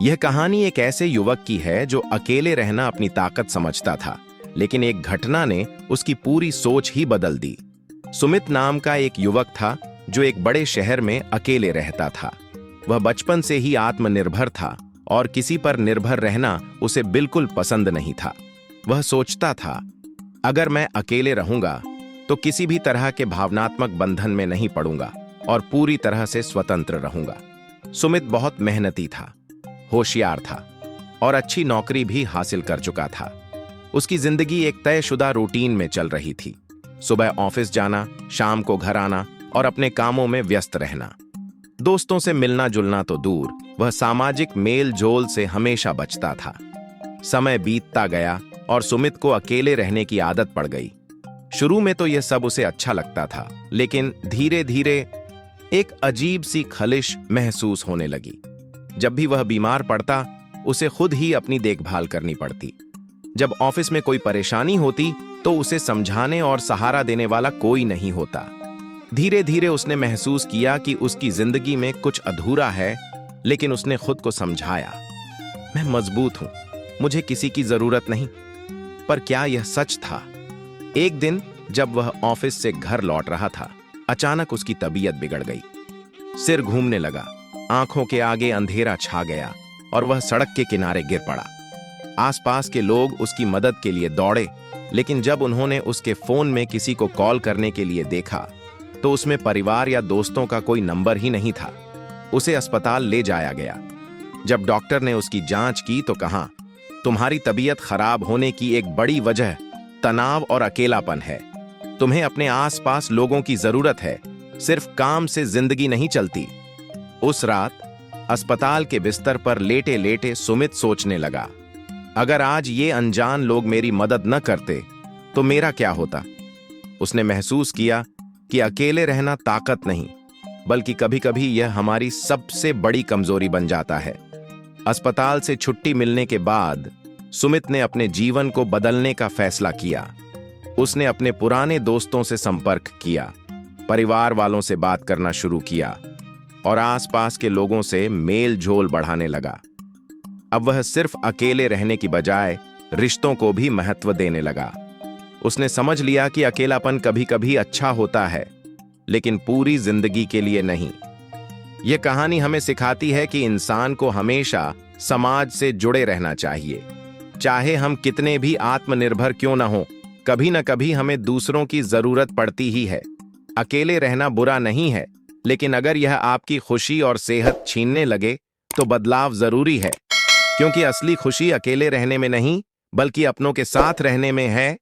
यह कहानी एक ऐसे युवक की है जो अकेले रहना अपनी ताकत समझता था, लेकिन एक घटना ने उसकी पूरी सोच ही बदल दी। सुमित नाम का एक युवक था जो एक बड़े शहर में अकेले रहता था। वह बचपन से ही आत्मनिर्भर था और किसी पर निर्भर रहना उसे बिल्कुल पसंद नहीं था। वह सोचता था, अगर मैं अकेले रहूंगा तो किसी भी तरह के भावनात्मक बंधन में नहीं पड़ूंगा और पूरी तरह से स्वतंत्र रहूंगा। सुमित बहुत मेहनती था, होशियार था और अच्छी नौकरी भी हासिल कर चुका था। उसकी जिंदगी एक तयशुदा रूटीन में चल रही थी। सुबह ऑफिस जाना, शाम को घर आना और अपने कामों में व्यस्त रहना। दोस्तों से मिलना जुलना तो दूर, वह सामाजिक मेल जोल से हमेशा बचता था। समय बीतता गया और सुमित को अकेले रहने की आदत पड़ गई। शुरू में तो यह सब उसे अच्छा लगता था, लेकिन धीरे धीरे एक अजीब सी खलिश महसूस होने लगी। जब भी वह बीमार पड़ता, उसे खुद ही अपनी देखभाल करनी पड़ती। जब ऑफिस में कोई परेशानी होती तो उसे समझाने और सहारा देने वाला कोई नहीं होता। धीरे धीरे उसने महसूस किया कि उसकी जिंदगी में कुछ अधूरा है, लेकिन उसने खुद को समझाया, मैं मजबूत हूं, मुझे किसी की जरूरत नहीं। पर क्या यह सच था? एक दिन जब वह ऑफिस से घर लौट रहा था, अचानक उसकी तबीयत बिगड़ गई। सिर घूमने लगा, आंखों के आगे अंधेरा छा गया और वह सड़क के किनारे गिर पड़ा। आसपास के लोग उसकी मदद के लिए दौड़े, लेकिन जब उन्होंने उसके फोन में किसी को कॉल करने के लिए देखा तो उसमें परिवार या दोस्तों का कोई नंबर ही नहीं था। उसे अस्पताल ले जाया गया। जब डॉक्टर ने उसकी जांच की तो कहा, तुम्हारी तबीयत खराब होने की एक बड़ी वजह तनाव और अकेलापन है। तुम्हें अपने आसपास लोगों की जरूरत है, सिर्फ काम से जिंदगी नहीं चलती। उस रात अस्पताल के बिस्तर पर लेटे लेटे सुमित सोचने लगा, अगर आज ये अनजान लोग मेरी मदद न करते तो मेरा क्या होता। उसने महसूस किया कि अकेले रहना ताकत नहीं, बल्कि कभी कभी यह हमारी सबसे बड़ी कमजोरी बन जाता है। अस्पताल से छुट्टी मिलने के बाद सुमित ने अपने जीवन को बदलने का फैसला किया। उसने अपने पुराने दोस्तों से संपर्क किया, परिवार वालों से बात करना शुरू किया और आसपास के लोगों से मेल जोल बढ़ाने लगा। अब वह सिर्फ अकेले रहने की बजाय रिश्तों को भी महत्व देने लगा। उसने समझ लिया कि अकेलापन कभी कभी अच्छा होता है, लेकिन पूरी जिंदगी के लिए नहीं। यह कहानी हमें सिखाती है कि इंसान को हमेशा समाज से जुड़े रहना चाहिए। चाहे हम कितने भी आत्मनिर्भर क्यों न हो, कभी न कभी हमें दूसरों की जरूरत पड़ती ही है। अकेले रहना बुरा नहीं है, लेकिन अगर यह आपकी खुशी और सेहत छीनने लगे तो बदलाव जरूरी है, क्योंकि असली खुशी अकेले रहने में नहीं, बल्कि अपनों के साथ रहने में है।